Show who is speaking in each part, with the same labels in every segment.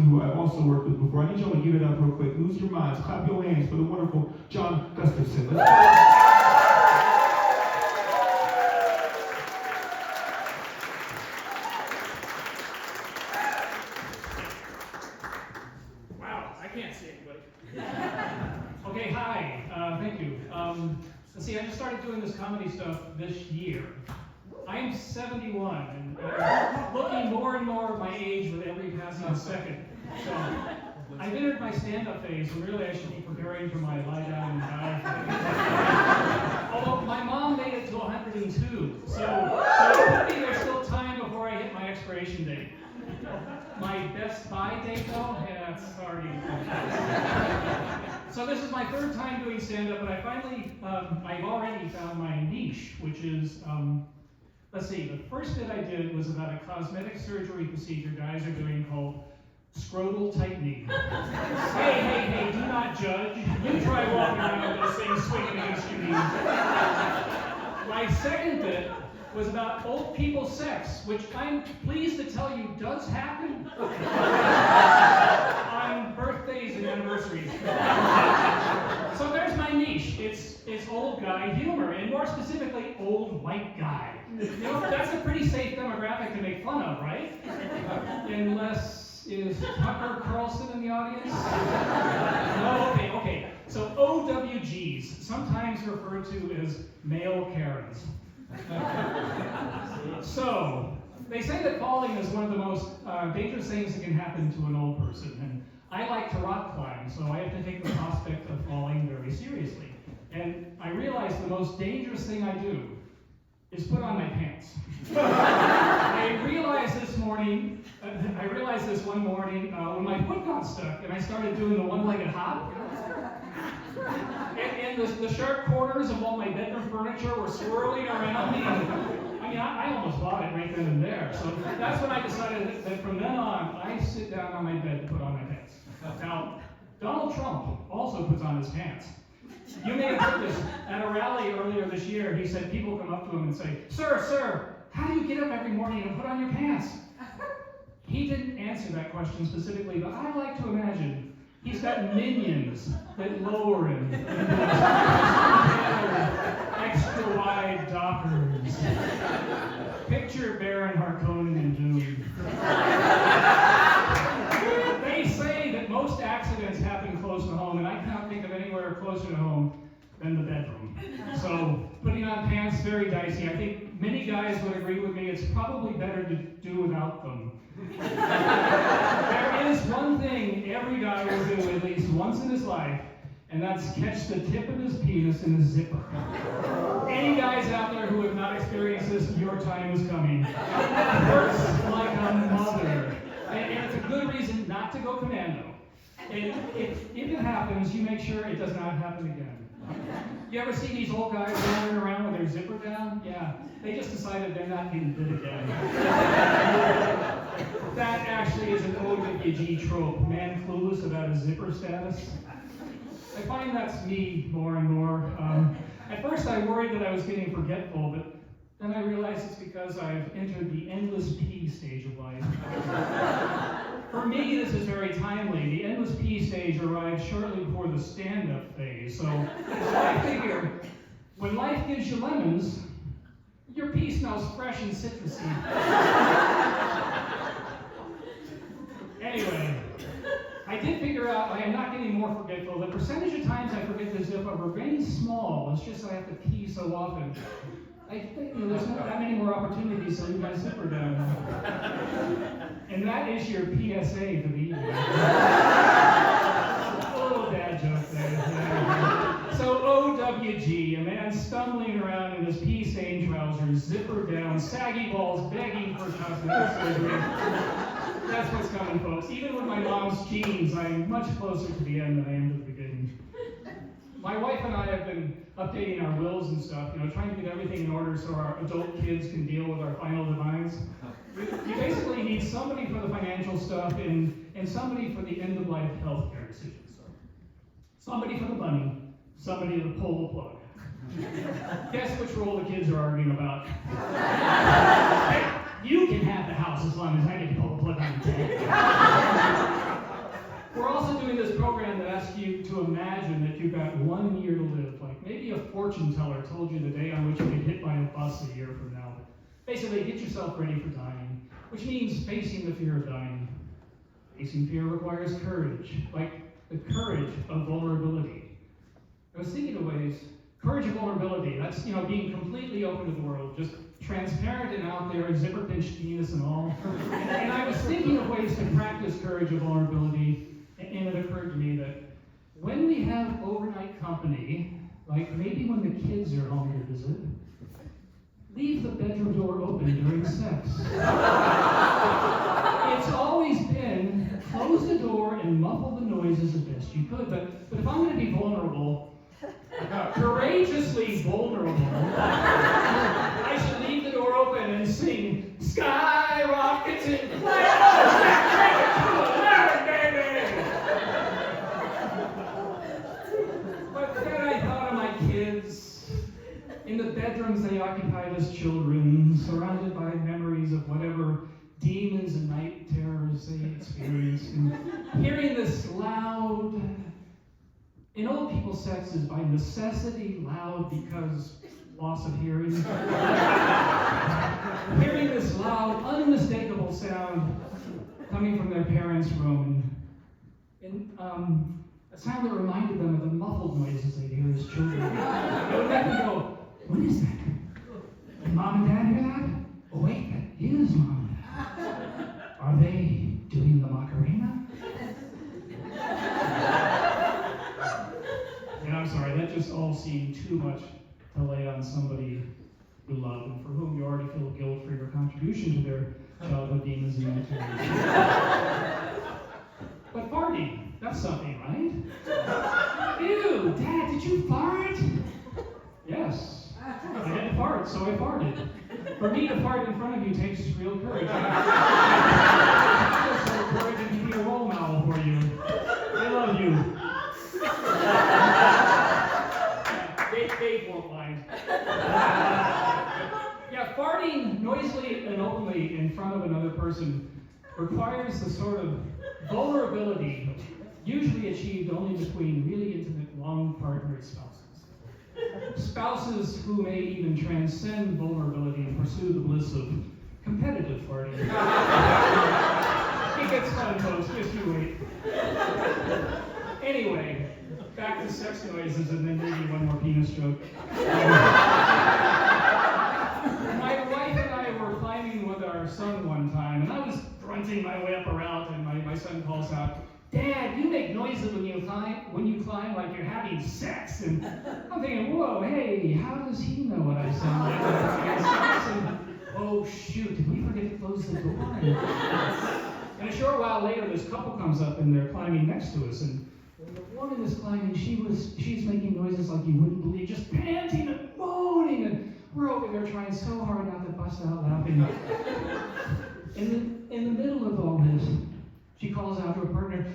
Speaker 1: who I've also worked with before. I need y'all to give it up real quick. Lose your minds. Clap your hands for the wonderful John Gustafson. Let's go.
Speaker 2: Okay, hi, thank you. Let's see, I just started doing this comedy stuff this year. I'm 71, and I'm looking more and more of my age with every passing second. So, I've entered my stand-up phase, and really I should be preparing for my lie down and die. Although my mom made it to 102, so maybe there's still time before I hit my expiration date. My best buy date, though? Yeah, it's already... So this is my third time doing stand-up, and I've already found my niche, which is, let's see, the first bit I did was about a cosmetic surgery procedure guys are doing called scrotal tightening. Hey, do not judge. You try walking around with those things swinging against your knees. My second bit was about old people sex, which I'm pleased to tell you does happen on birthdays and anniversaries. So there's my niche. It's old guy humor, and more specifically, old white guy. You know, that's a pretty safe demographic to make fun of, right? Unless, is Tucker Carlson in the audience? No, okay. So OWGs, sometimes referred to as male Karens. So, they say that falling is one of the most dangerous things that can happen to an old person, and I like to rock climb, so I have to take the prospect of falling very seriously. And I realize the most dangerous thing I do is put on my pants. I realized this one morning when my foot got stuck and I started doing the one-legged hop. And the sharp corners of all my bedroom furniture were swirling around me. I mean, I almost bought it right then and there. So that's when I decided that from then on, I sit down on my bed to put on my pants. Now, Donald Trump also puts on his pants. You may have heard this. At a rally earlier this year, he said people come up to him and say, Sir, how do you get up every morning and put on your pants? He didn't answer that question specifically, but I like to imagine he's got minions that lower him into extra wide dockers. Picture Baron Harkonnen and Dune. They say that most accidents happen close to home, and I cannot think of anywhere closer to home than the bedroom. So putting on pants, very dicey. I think many guys would agree with me. It's probably better to do without them. There is one thing every guy will do at least once in his life, and that's catch the tip of his penis in a zipper. Any guys out there who have not experienced this, your time is coming. It hurts like a mother. And it's a good reason not to go commando. And if it happens, you make sure it does not happen again. You ever see these old guys wandering around with their zipper down? Yeah, they just decided they're not getting good again. That actually is an OWG trope, man clueless about his zipper status. I find that's me more and more. At first I worried that I was getting forgetful, but then I realized it's because I've entered the endless pee stage of life. For me, this is very timely. The endless pee stage arrived shortly before the stand-up phase. So I figure, when life gives you lemons, your pee smells fresh and citrusy. Anyway, I did figure out I am not getting more forgetful. The percentage of times I forget to zip up are very small. It's just I have to pee so often. I think there's not that many more opportunities to leave my zipper down. And that is your PSA for the evening. A little dad joke there. Yeah. So OWG, a man stumbling around in his pea-stained trousers, zipper down, saggy balls, begging for cosmetic surgery. That's what's coming, folks. Even with my mom's jeans, I'm much closer to the end than I am to the beginning. My wife and I have been updating our wills and stuff, trying to get everything in order so our adult kids can deal with our final demise. You basically need somebody for the financial stuff and somebody for the end-of-life healthcare decisions. Somebody for the money, somebody to pull the plug. Guess which role the kids are arguing about? Hey, you can have the house as long as I get to pull the plug on the tank. imagine that you've got 1 year to live, like maybe a fortune teller told you the day on which you get hit by a bus a year from now. Basically, get yourself ready for dying, which means facing the fear of dying. Facing fear requires courage, like the courage of vulnerability. I was thinking of ways, courage of vulnerability, that's, being completely open to the world, just transparent and out there, zipper pinched penis and all. And I was thinking of ways to practice courage of vulnerability, and it occurred to me that when we have overnight company, like maybe when the kids are home to visit, leave the bedroom door open during sex. It's always been close the door and muffle the noises as best you could, but if I'm going to be vulnerable, courageously vulnerable, I should leave the door open and sing, "Skyrockets in clouds, baby!" But then I thought of my kids. In the bedrooms they occupied as children, surrounded by memories of whatever demons and night terrors they experienced, and hearing this loud, in old people's sex is by necessity loud because loss of hearing. Hearing this loud, unmistakable sound coming from their parents' room, and a sound that reminded them of the muffled noises they'd hear as children. They would make them go, "What is that? Did Mom and Dad hear that? Oh wait, that is Mom and Dad. Are they doing the Macarena?" And I'm sorry, that just all seemed too much to lay on somebody you love and for whom you already feel guilt for your contribution to their childhood demons and activities. But farting, that's something, right? Ew, Dad, did you fart? Yes, I had to fart, so I farted. For me to fart in front of you takes real courage. I feel so courage and be a role model for you. I love you. Dave won't mind. Yeah, farting noisily and openly in front of another person requires the sort of vulnerability usually achieved only between really intimate, long-partnered spouses. Spouses who may even transcend vulnerability and pursue the bliss of competitive farting. It gets fun, folks. Just you wait. Anyway, back to sex noises and then maybe one more penis joke. My wife and I were climbing with our son one time, and I was grunting my way up a route, and my son calls out, "Dad, you make noises when you climb like you're having sex." And I'm thinking, whoa, hey, how does he know what I sound like when I'm having sex? And, oh shoot, did we forget to close the door? And a short while later, this couple comes up and they're climbing next to us, and when the woman is climbing, she's making noises like you wouldn't believe, just panting and moaning, and we're over there trying so hard not to bust out laughing. In the middle of all this, she calls out to her partner,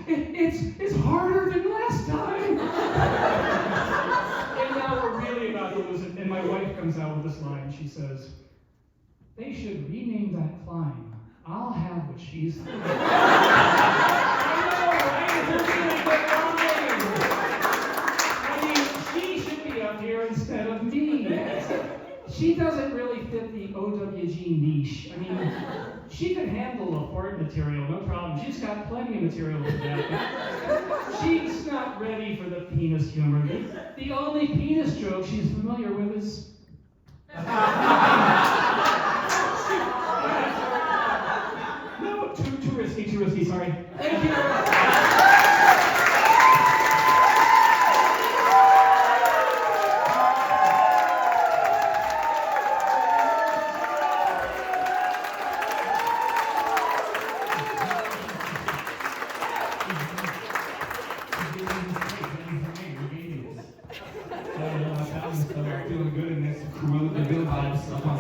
Speaker 2: it's harder than last time. And now we're really about to lose it, and my wife comes out with this line. She says, "They should rename that climb. I'll have what she's having." I mean, she should be up here instead of me. She doesn't really fit the OWG niche. I mean, she could handle a fart material, no problem. She's got plenty of material for that. She's not ready for the penis humor. The only penis joke she's familiar with is... No, too risky, sorry. Thank you.
Speaker 1: Doing good in this crew, the good vibes up on